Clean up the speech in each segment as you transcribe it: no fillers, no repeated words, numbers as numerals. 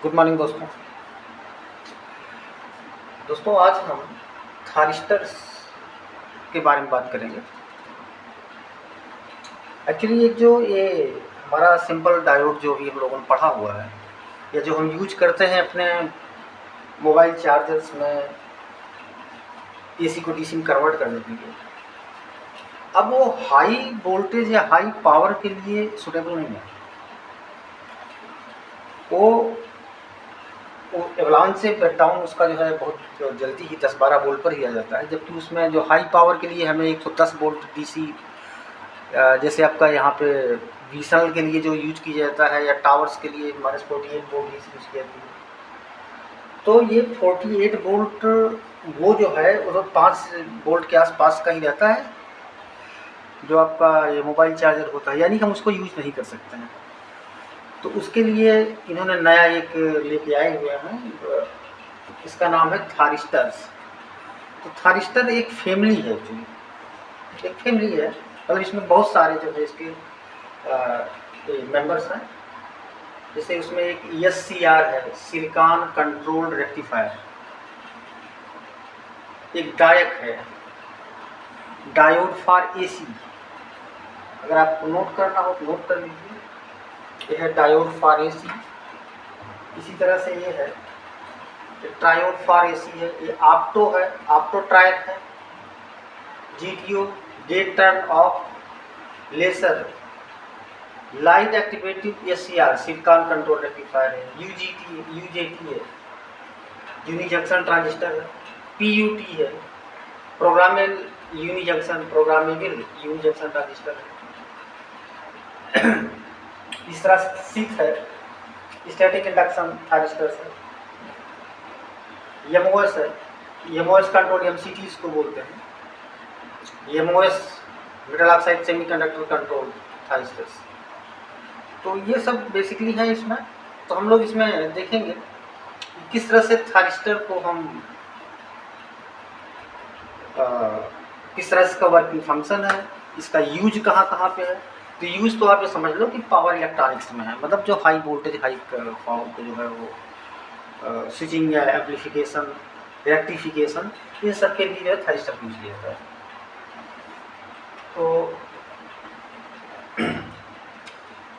Good morning दोस्तों। आज हम थारिस्टर्स के बारे में बात करेंगे। एक्चुअली ये हमारा सिंपल डायोड जो भी हम लोगों ने पढ़ा हुआ है या जो हम यूज करते हैं अपने मोबाइल चार्जर्स में एसी को डीसी में कन्वर्ट करने के लिए, अब वो हाई वोल्टेज या हाई पावर के लिए सुटेबल नहीं है। वो एवलांच से ब्रेकडाउन उसका जो है बहुत जल्दी ही 10-12 वोल्ट पर ही आ जाता है, जबकि उसमें जो हाई पावर के लिए हमें 110 वोल्ट डीसी, जैसे आपका यहाँ पे VSNL के लिए जो यूज किया जाता है या टावर्स के लिए -48 वोल्ट डीसी यूज किया जाता है। तो ये 48 वोल्ट वो जो है वो 5 वोल्ट के आसपास का ही रहता है जो आपका ये मोबाइल चार्जर होता है, यानी कि हम उसको यूज नहीं कर सकते हैं। तो उसके लिए इन्होंने नया एक लेके आए हुए हैं, इसका नाम है थारिस्टर्स। तो थारिस्टर एक फैमिली है, एक्चुअली एक फैमिली है, मतलब इसमें बहुत सारे जो है इसके मेंबर्स हैं। जैसे उसमें एक SCR है, सिलिकॉन कंट्रोल्ड रेक्टिफायर। एक डायक है, डायोड फॉर AC। अगर आपको नोट करना हो तो नोट कर लीजिए, ये है डायोड फॉर AC। इसी तरह से ये है ट्रायोड फॉर AC है, ये ऑप्टो है, ऑप्टो ट्रायक है। GTO gate turn off laser light activated SCR silicon control rectifier है। UJT है, यूनी जंक्शन ट्रांजिस्टर है। PUT है, प्रोग्रामेबल यूनी जंक्शन ट्रांजिस्टर है। तीसरा सिक्स है, स्टैटिक इंडक्शन थारिस्टर्स है। MOS है, MOS कंट्रोल MCT इसको बोलते हैं। MOS metal oxide semiconductor control thyristors. तो ये सब बेसिकली है इसमें। तो हम लोग इसमें देखेंगे किस तरह से थारिस्टर को हम किस तरह से इसका वर्किंग फंक्शन है, इसका यूज कहाँ कहाँ पे है। तो यूज तो आप ये समझ लो कि पावर इलेक्ट्रॉनिक्स में है, मतलब जो हाई वोल्टेज हाई पावर को जो है वो स्विचिंग या एम्पलीफिकेशन रेक्टिफिकेशन इन सब के लिए जो है थारिस्टर यूज किया जाता है। तो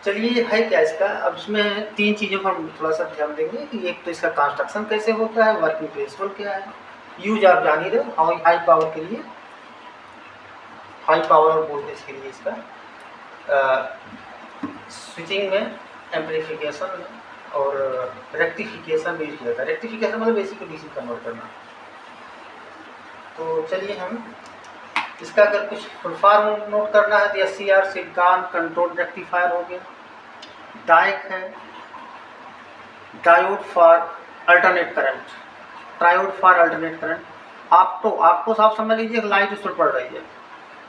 चलिए है क्या इसका, अब इसमें 3 चीज़ों पर हम थोड़ा सा ध्यान देंगे कि एक तो इसका कंस्ट्रक्शन कैसे होता है, वर्किंग प्रिंसिपल क्या है, यूज आप जान ही रहे हाई पावर के लिए, हाई पावर और वोल्टेज के लिए इसका स्विचिंग में, एम्पलीफिकेशन में और रेक्टिफिकेशन में यूज किया जाता है। रेक्टिफिकेशन मतलब AC को DC कन्वर्ट करना। तो चलिए हम इसका अगर कुछ फुल फॉर्म नोट करना है तो SCR सिलिकॉन कंट्रोल रेक्टिफायर हो गया। डायक है, diode for alternate current, triode for alternate current. आपको साफ समझ लीजिए, लाइट उस पर पड़ रही है,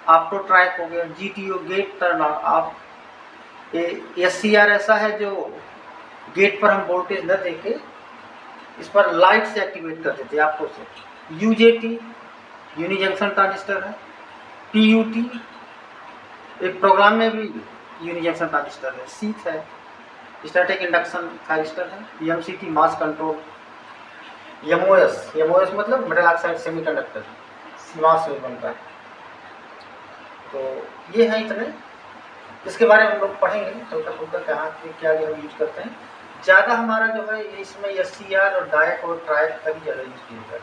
ऑप्टो ट्रायक हो गया। GTO gate turn off. SCR ऐसा है जो गेट पर हम वोल्टेज न देके इस पर लाइट से एक्टिवेट कर देते हैं आपको से। UJT यूनी जंक्शन ट्रांजिस्टर है। PUT एक प्रोग्राम में भी यूनी जंक्शन ट्रांजिस्टर है। सीथ है, स्टैटिक इंडक्शन थारिस्टर है। MCT मास कंट्रोल। MOS मतलब मेटल ऑक्साइड सेमीकंडक्टर, CMOS में बनता है। तो ये है इतने, इसके बारे में हम लोग पढ़ेंगे हल्का फुल्का कहाँ क्या जो हम यूज करते हैं। ज़्यादा हमारा जो है इसमें SCR और डायक और ट्रायक का भी ज़्यादा यूज किया जाता है।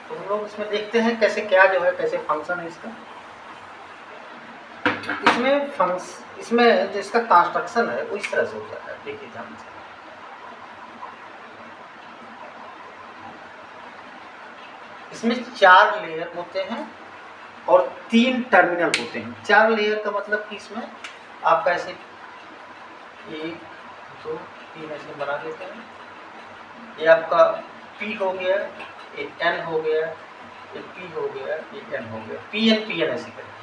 तो हम लोग इसमें देखते हैं कैसे क्या जो है कैसे फंक्शन है इसका। इसमें जो इसका कंस्ट्रक्शन है वो इस तरह से होता है, देखिए ध्यान से। इसमें 4 लेयर होते हैं और 3 टर्मिनल होते हैं। 4 लेयर का मतलब कि इसमें आपका ऐसे 1 2 3 ऐसे बना देते हैं। ये आपका P हो गया, एक N हो गया, एक P हो गया, एक N हो गया। PN ऐसे करें।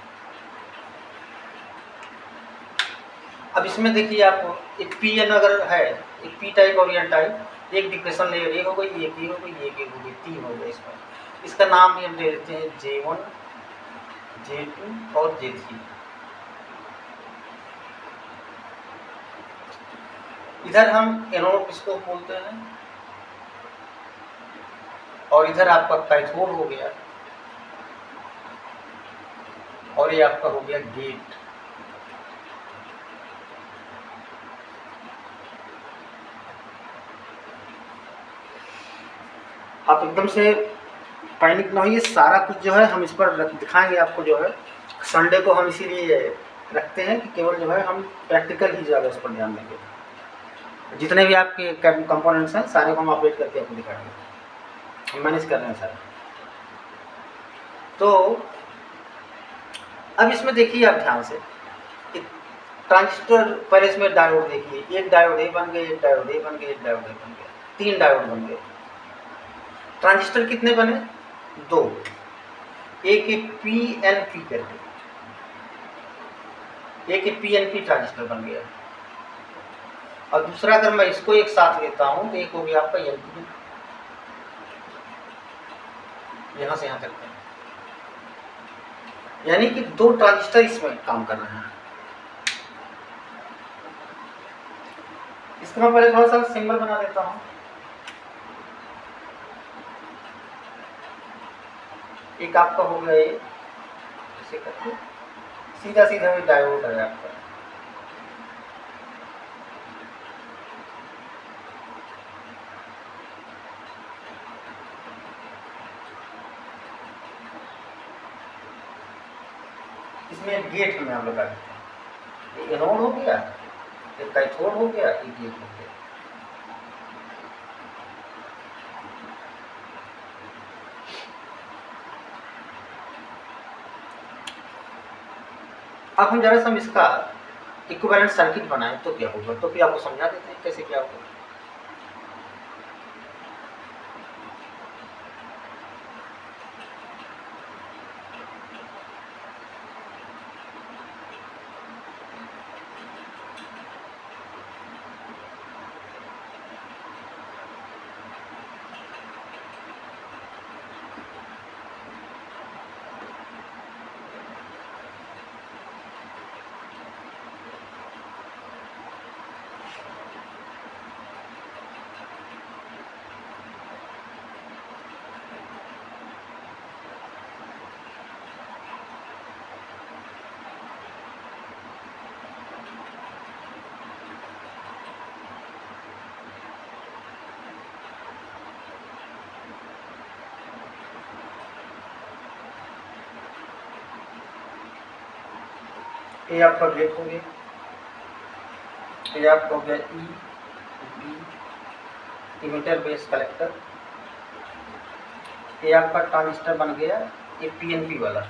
अब इसमें देखिए आपको एक PN अगर है, एक P टाइप और N टाइप, एक डिप्रेशन लेयर एक हो गई, एक ये हो गई, एक हो गई, 3 हो गए। इसमें इसका नाम भी हम दे देते हैं J1 J2 और J3। इधर हम एनोड इसको बोलते हैं, और इधर आपका कैथोड हो गया, और ये आपका हो गया गेट। आप एकदम से पैनिक ना होइए, सारा कुछ जो है हम इस पर दिखाएंगे आपको। जो है संडे को हम इसीलिए रखते हैं कि केवल जो है हम प्रैक्टिकल ही ज़्यादा उस पर ध्यान देंगे। जितने भी आपके कंपोनेंट्स हैं सारे को हम अपडेट करके आपको दिखाएंगे, हम मैनेज कर रहे हैं सारा। तो अब इसमें देखिए आप ध्यान से, ट्रांजिस्टर पहले इसमें डायोड देखिए, एक डायोड ए बन गए, एक डायोड ए बन गए, एक डायोड ए बन गया, 3 डायोड बन गए। ट्रांजिस्टर कितने बने? 2। एक PNP करके, एक PNP ट्रांजिस्टर बन गया, और दूसरा अगर मैं इसको एक साथ लेता हूं तो एक हो गया आपका NPN, यहां से यहां तक है। यानी कि 2 ट्रांजिस्टर इसमें काम कर रहे हैं। इसको मैं पहले थोड़ा सा सिंबल बना देता हूं। एक आपका हो गया ये, ऐसे करके सीधा सीधा ये डायोड है आपका। इसमें एक गेट हमें आप लगा देते हैं। एक एनोड हो गया, एक कैथोड हो गया, एक गेट हो गया। अब हम जरा सा इसका इक्विवेलेंट सर्किट बनाएं तो क्या होगा, तो फिर आपको समझा देते हैं कैसे क्या होगा। ये आपका गेट हो गया, ये आपका हो गया E B emitter base collector, ये आपका ट्रांजिस्टर बन गया, ये PNP वाला।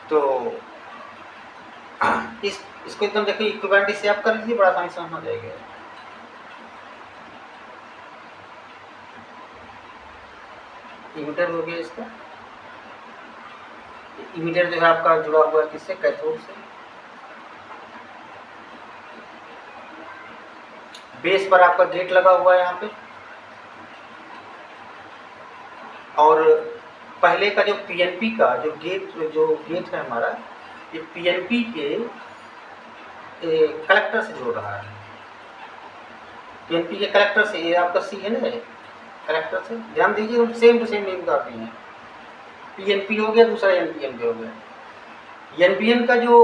तो इसको एकदम देखिए इक्विवेलेंट इससे आप कर लीजिए, बड़ा आसानी से समझ जाएगा। इमिटर हो गया इसका, इमिटर जो है आपका जुड़ा हुआ है किससे? कैथोड से। बेस पर आपका गेट लगा हुआ है यहाँ पे, और पहले का जो PNP का जो गेट है हमारा, ये PNP के कलेक्टर से जोड़ रहा है। PNP के कलेक्टर से, ये आपका C है ना, कलेक्टर से ध्यान दीजिए, सेम टू सेम नेम काफी है। PNP हो गया, दूसरा NPN हो गया। NPN का जो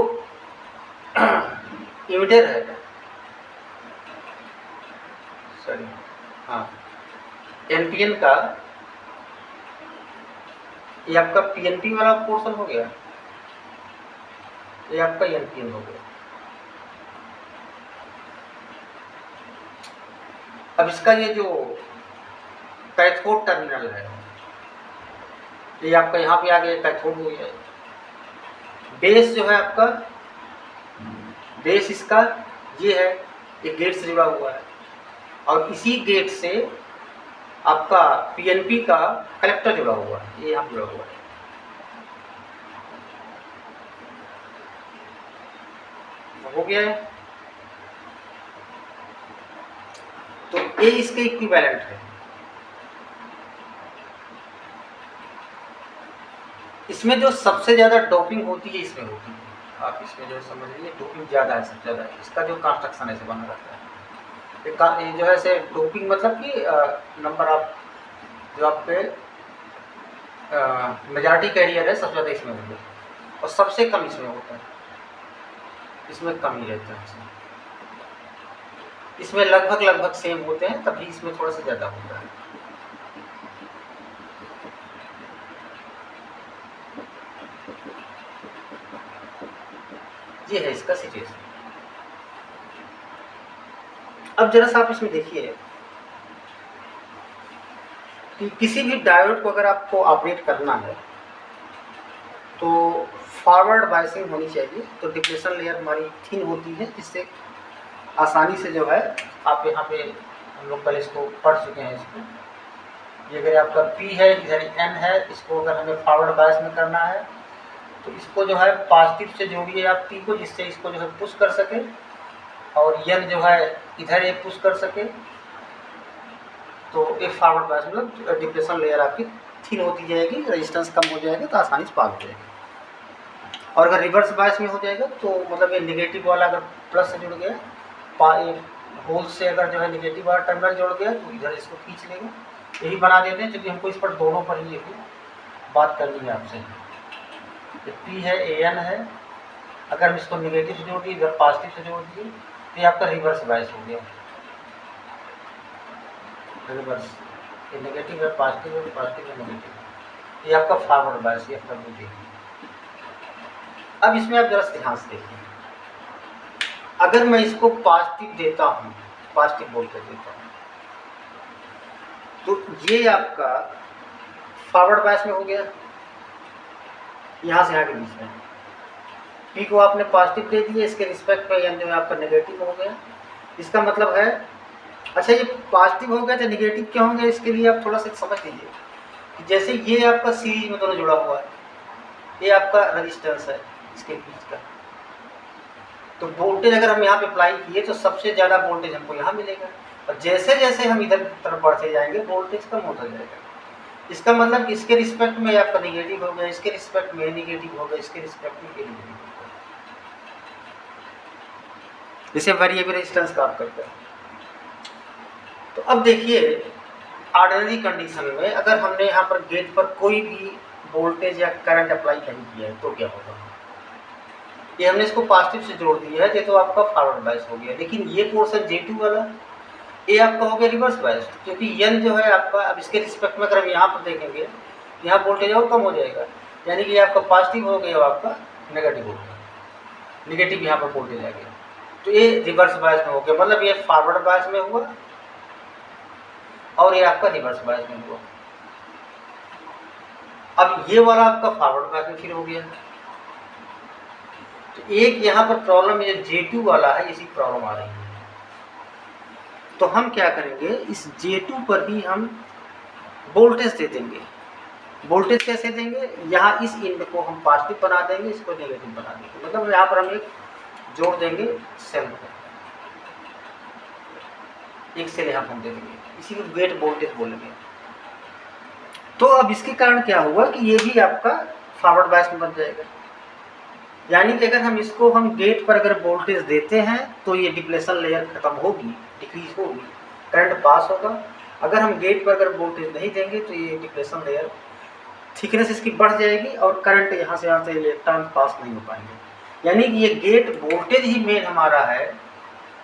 इमिटर है, सॉरी हाँ, NPN का ये आपका PNP वाला पोर्शन हो गया, ये आपका NPN हो गया। अब इसका ये जो कैथोड टर्मिनल है, ये आपका यहाँ पे आ गया, कैथोड हो गया। बेस जो है आपका, बेस इसका ये है, ये गेट से जुड़ा हुआ है, और इसी गेट से आपका PNP का कलेक्टर जुड़ा हुआ है, ये यहाँ जुड़ा हुआ है। हो गया है। तो ये इसके इक्विवेलेंट है। इसमें जो सबसे ज्यादा डोपिंग होती है इसमें होती है, आप इसमें जो समझ लीजिए डोपिंग ज़्यादा है, सबसे ज़्यादा इसका जो कंस्ट्रक्शन ऐसे बना रहता है। ये जो है से डोपिंग मतलब कि नंबर ऑफ जो आपके मेजॉरिटी कैरियर है सबसे ज़्यादा इसमें होंगे और सबसे कम इसमें होता है, इसमें कम ही रहता है। इसमें लगभग सेम होते हैं, तभी इसमें थोड़ा सा ज़्यादा होता है। ये है इसका सिचुएशन। अब जरा सा आप इसमें देखिए कि किसी भी डायोड को अगर आपको ऑपरेट करना है तो फॉरवर्ड बायसिंग होनी चाहिए। तो डिप्लेशन लेयर हमारी थिन होती है, जिससे आसानी से जो है आप यहाँ पे हम लोग पहले इसको पढ़ चुके हैं। इसको ये अगर आपका P है, इधर N है, इसको अगर हमें फॉरवर्ड बायस में करना है तो इसको जो है पॉजिटिव से जोड़िए आप P को, जिससे इसको जो है पुश कर सके, और N जो है इधर एक पुश कर सके। तो एक फॉरवर्ड बायस मतलब डिप्लेशन लेयर आपकी थिन होती जाएगी, रेजिस्टेंस कम हो जाएगा तो आसानी से पार हो जाएगी। और अगर रिवर्स बायस में हो जाएगा तो मतलब ये निगेटिव वाला अगर प्लस से जुड़ गया, होल से अगर जो है निगेटिव वाला टर्मिनल जुड़ गया तो इधर इसको खींच लेगा। यही बना देते हैं, क्योंकि हमको इस पर दोनों पर ही बात करनी है आपसे। ये P है, AN है, अगर हम इसको निगेटिव से जोड़ दिए, इधर पॉजिटिव से जोड़ दिए तो ये आपका रिवर्स बायस हो गया। रिवर्स, ये नेगेटिव है, पॉजिटिव है, पॉजिटिव है, नेगेटिव, ये आपका फॉरवर्ड बायस। ये आपका देखिए। अब इसमें आप जरा ध्यान से देखिए, अगर मैं इसको पॉजिटिव देता हूँ, पॉजिटिव वोल्टेज देता हूँ, तो ये आपका फॉरवर्ड बायस में हो गया, यहाँ से यहाँ के बीच में। P को आपने पॉजिटिव दे दिया, इसके रिस्पेक्ट में यानी जो आपका नेगेटिव हो गया। इसका मतलब है, अच्छा ये पॉजिटिव हो गया तो नेगेटिव क्या होंगे, इसके लिए आप थोड़ा सा समझ लीजिए कि जैसे ये आपका सीरीज में दोनों जुड़ा हुआ है, ये आपका रेजिस्टेंस है इसके बीच का, तो वोल्टेज अगर हम यहाँ पे अप्लाई किए तो सबसे ज़्यादा वोल्टेज हमको यहाँ मिलेगा, और जैसे जैसे हम इधर तरफ बढ़ते जाएंगे वोल्टेज कम होता जाएगा। इसका मतलब इसके रिस्पेक्ट में आपका निगेटिव हो गया, इसके रिस्पेक्ट में निगेटिव हो गया, इसके रिस्पेक्ट में ये निगेटिव हो गया। जैसे वेरिएबल रेजिस्टेंस का आप करते हैं। तो अब देखिए, ऑर्डिनरी कंडीशन में अगर हमने यहाँ पर गेट पर कोई भी वोल्टेज या करंट अप्लाई नहीं किया है तो क्या होगा। ये हमने इसको पॉजिटिव से जोड़ दिया है, ये तो आपका फॉरवर्ड बायस हो गया। लेकिन ये पोर्शन J2 वाला, ये आपका हो गया रिवर्स बायस, क्योंकि N जो है आपका, अब इसके रिस्पेक्ट में अगर हम यहाँ पर देखेंगे, यहाँ वोल्टेज और कम हो जाएगा, यानी कि आपका पॉजिटिव हो गया और आपका नेगेटिव हो गया, नेगेटिव यहाँ पर वोल्टेज आ गया, तो ये रिवर्स बायस में हो गया। मतलब ये फॉरवर्ड बायस में हुआ और ये आपका रिवर्स बायस में हुआ। अब ये वाला आपका फॉरवर्ड बायस में फिर हो गया। तो एक यहाँ पर प्रॉब्लम, ये J2 वाला है, इसी प्रॉब्लम आ रही है। तो हम क्या करेंगे, इस J2 पर ही हम वोल्टेज दे देंगे। वोल्टेज कैसे देंगे, यहाँ इस इंड को हम पॉजिटिव बना देंगे, इसको नेगेटिव बना देंगे। मतलब यहाँ पर हम एक जोड़ देंगे सेल को, एक सेल यहाँ हम दे देंगे, इसी को गेट वोल्टेज बोलेंगे। तो अब इसके कारण क्या हुआ कि ये भी आपका फॉरवर्ड बायस में बन जाएगा। यानी कि अगर हम इसको गेट पर अगर वोल्टेज देते हैं तो ये डिप्लेशन लेयर खत्म होगी, डिक्रीज होगी, करंट पास होगा। अगर हम गेट पर अगर वोल्टेज नहीं देंगे तो ये डिप्लेशन लेयर थिकनेस इसकी बढ़ जाएगी और करंट यहाँ से इलेक्ट्रॉन पास नहीं हो पाएंगे। यानी कि ये गेट वोल्टेज ही मेन हमारा है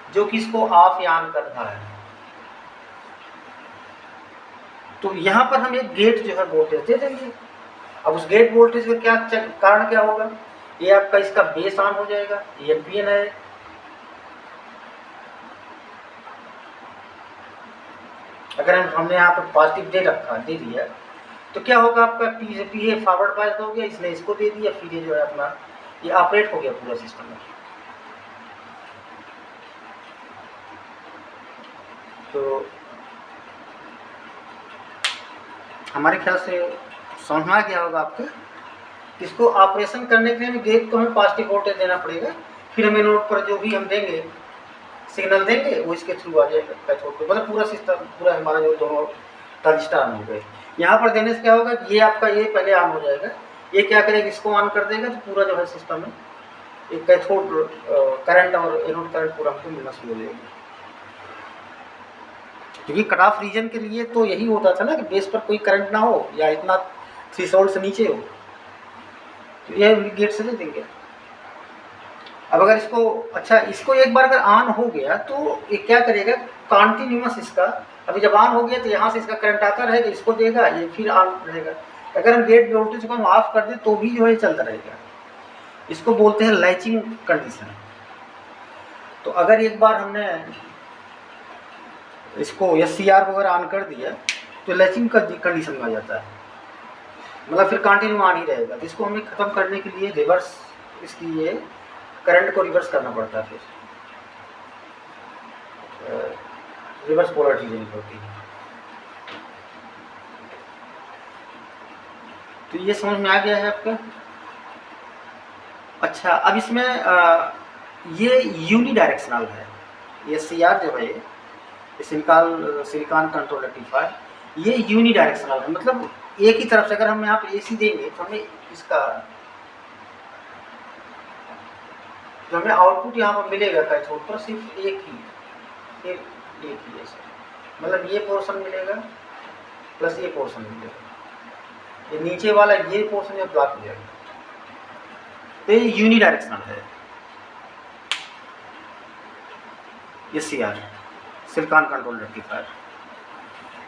जो कि इसको ऑफ या ऑन कर रहा है। तो यहाँ पर हम एक गेट जो है वोल्टेज दे देंगे। अब उस गेट वोल्टेज का क्या कारण क्या होगा, ये आपका इसका बेस ऑन हो जाएगा, ये एम्पियर है। अगर हमने यहाँ पर पॉजिटिव दे दिया तो क्या होगा, आपका पी फॉरवर्ड बायस हो गया, इसने इसको दे दिया, फिर ये जो है अपना ये ऑपरेट हो गया पूरा सिस्टम में। तो हमारे ख्याल से समझना क्या होगा आपको, इसको ऑपरेशन करने के लिए गेट को हमें पॉजिटिव वोल्टेज देना पड़ेगा, फिर हमें नोड पर जो भी हम देंगे सिग्नल देंगे वो इसके थ्रू आ जाएगा कैथोड पे। मतलब पूरा सिस्टम, पूरा हमारा जो दोनों ट्रांजिस्टर ऑन हो गए। यहाँ पर देने से क्या होगा, ये आपका ये पहले ऑन हो जाएगा, ये क्या करेगा, इसको ऑन कर देगा तो पूरा जो है सिस्टम में एक कैथोड करंट और एनोड करंट पूरा हमको मिलना शुरू हो जाएगी। क्योंकि कट ऑफ रीजन के लिए तो यही होता था ना कि बेस पर कोई करंट ना हो या इतना थ्रेशोल्ड से नीचे हो, तो यह गेट से दे देंगे। अब अगर इसको इसको एक बार अगर ऑन हो गया तो ये क्या करेगा, कॉन्टिन्यूस इसका, अभी जब ऑन हो गया तो यहाँ से इसका करंट आता रहेगा, इसको देगा, ये फिर ऑन रहेगा। अगर हम गेट वोल्टेज को हम ऑफ कर दें तो भी जो है चलता रहेगा। इसको बोलते हैं लैचिंग कंडीशन। तो अगर एक बार हमने इसको SCR वगैरह ऑन कर दिया तो लैचिंग का कंडीशन में आ जाता है, मतलब फिर कंटिन्यू ऑन ही रहेगा। तो इसको हमें ख़त्म करने के लिए रिवर्स, इसकी ये करंट को रिवर्स करना पड़ता है, फिर रिवर्स पोलरिटी लेनी पड़ती है। तो ये समझ में आ गया है आपका। अच्छा, अब इसमें ये यूनी डायरेक्शनल है। SCR जो है सिलिकॉन कंट्रोल रेक्टिफायर, ये यूनी डायरेक्शनल है, मतलब एक ही तरफ से। अगर हम यहाँ पे AC देंगे तो हमें इसका जो हमें आउटपुट यहाँ पर मिलेगा कैथोड पर सिर्फ एक ही ऐसा, मतलब ये पोर्शन मिलेगा प्लस ये पोर्शन मिलेगा, ये नीचे वाला ये पोर्शन में ब्लॉक हो जाएगा। तो ये यूनी डायरेक्शनल है SCR सिलिकॉन कंट्रोल रेक्टिफायर।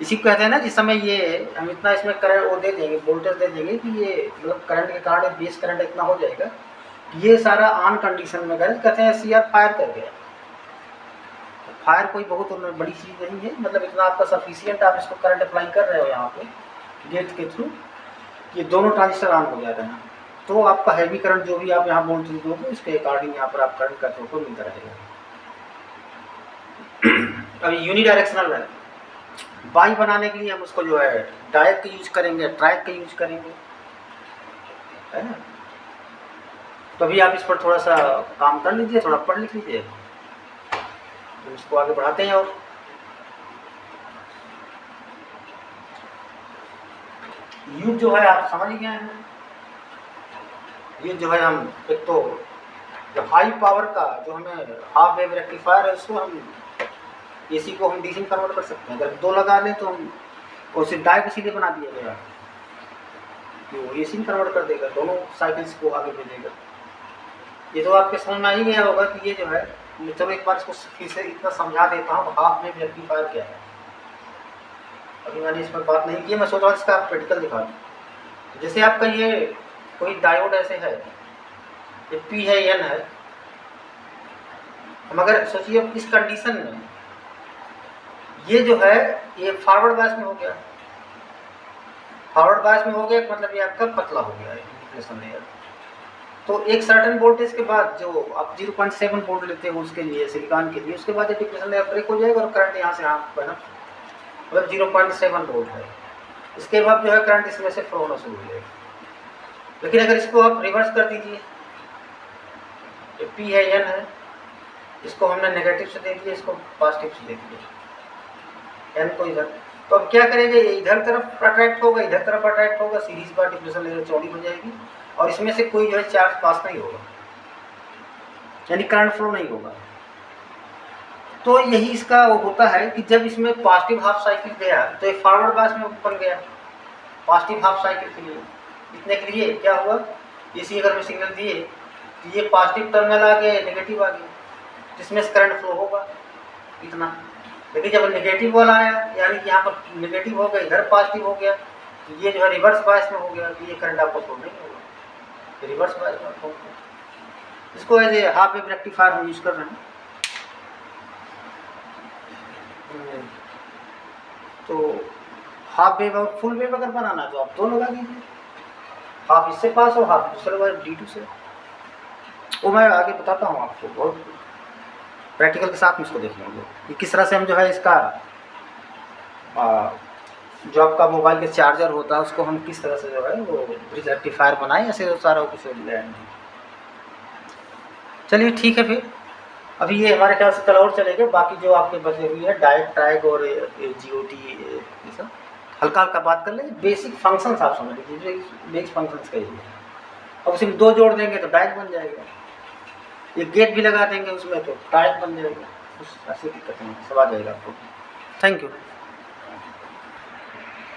इसी को कहते हैं ना, जिस समय ये हम इतना इसमें करंट वो दे देंगे, वोल्टेज दे देंगे कि ये मतलब करंट के कारण बेस करंट इतना हो जाएगा, ये सारा ऑन कंडीशन में कहते हैं SCR फायर कर गया। फायर कोई बहुत बड़ी चीज़ नहीं है, मतलब इतना आपका सफिशियंट, आप इसको करंट अप्लाई कर रहे हो यहाँ पे गेट के थ्रू, ये दोनों ट्रांजिस्टर ऑन हो जा रहे हैं, तो आपका हैवी करंट जो भी आप यहाँ वोल्टेज दोगे उसके अकॉर्डिंग यहाँ पर आप करंट का थ्रू को मिलता रहेगा। अभी यूनी डायरेक्शनल है, बाई बनाने के लिए हम उसको जो है डायरेक्ट यूज करेंगे, ट्रैक का यूज करेंगे, है ना। तो अभी आप इस पर थोड़ा सा काम कर लीजिए, थोड़ा पढ़ लिख लीजिए, तो इसको आगे बढ़ाते हैं। और यूज जो है आप समझ गए हैं। ये जो है हम एक तो जो हाई पावर का जो हमें हाफ वेव रेक्टिफायर है, उसको हम AC को हम DC में कन्वर्ट कर सकते हैं। अगर दो लगा लें तो हम उसे डाई को सीधे बना दिया गया, तो AC में कन्वर्ट कर देगा, दोनों साइकिल्स को आगे भेजेगा। ये तो आपके समझ में आ ही गया होगा कि ये जो है, चलो एक बार इसको फिर से इतना समझा देता हूँ हाफ वेव रेक्टिफायर क्या है। अभी मैंने इसमें बात नहीं की, मैं सोच रहा हूँ इसका प्रैक्टिकल दिखा दूँ। तो जैसे आपका ये कोई डायोड ऐसे है, ये P है N है, हम अगर सोचिए इस कंडीशन में ये जो है ये फॉरवर्ड बायस में हो गया, फॉरवर्ड बायस में हो गया मतलब ये आपका पतला हो गया है डिप्लेशन लेयर। तो एक सर्टेन वोल्टेज के बाद जो आप 0.7 वोल्ट लेते हो उसके लिए सिलिकॉन के लिए, उसके बाद ये डिप्लेशन लेयर ब्रेक हो जाएगा और करंट यहाँ से यहाँ पर मतलब 0.7 वोल्ट है। इसके बाद जो है करंट इसमें से फ्लो होना शुरू हो जाएगा। लेकिन अगर इसको आप रिवर्स कर दीजिए, ये P है N है, इसको हमने नेगेटिव से दे दिया, इसको पॉजिटिव से दे दिया, N को इधर, तो अब क्या करेंगे, ये इधर तरफ अट्रैक्ट होगा, इधर तरफ अट्रैक्ट होगा, सीरीज बार डिप्लेशन लेयर चौड़ी हो जाएगी और इसमें से कोई जो है चार्ज पास नहीं होगा, यानी करंट फ्लो नहीं होगा। तो यही इसका वो होता है कि जब इसमें पॉजिटिव हाफ साइकिल गया तो ये फॉरवर्ड बायस में ऊपर गया, पॉजिटिव हाफ साइकिल के लिए इतने के लिए क्या हुआ, इसी अगर में सिग्नल दिए तो ये पॉजिटिव टर्मिनल आ गया, नेगेटिव आ गया, जिसमें से करंट फ्लो होगा इतना। लेकिन जब नेगेटिव वाला आया, यानी कि यहाँ पर नेगेटिव हो गया, इधर पॉजिटिव हो गया, तो ये जो है रिवर्स बायस में हो गया, तो ये करंट आपको फ्लो नहीं होगा, रिवर्स बायस में फ्लो होगा। इसको as a half wave rectifier हम यूज कर रहे हैं। तो हाफ वेव और फुल वेव अगर बनाना है तो आप दोनों लगा दीजिए, हाफ इससे पास और हाफ दूसरे वाले D2 से। वो मैं आगे बताता हूँ आपको, बहुत प्रैक्टिकल के साथ में इसको देख लेंगे कि किस तरह से हम जो है इसका जो आपका मोबाइल के चार्जर होता है उसको हम किस तरह से जो है वो ब्रिज रेक्टिफायर बनाए, ऐसे सारा कुछ डिजाइन। चलिए ठीक है, फिर अभी ये हमारे ख्याल से कल और चलेगा, बाकी जो आपके बचे हुई है डायरेक्ट ट्रैक और GOT ये सब हल्का हल्का बात कर लेंगे। बेसिक फंक्शंस आप समझ लीजिए, बेसिक फंक्शंस का ही है। अब उसमें दो जोड़ देंगे तो डायरेक्ट बन जाएगा, एक गेट भी लगा देंगे उसमें तो टाइट बन जाएगा, कुछ ऐसी दिक्कत नहीं, सब आ जाएगा आपको। Thank you.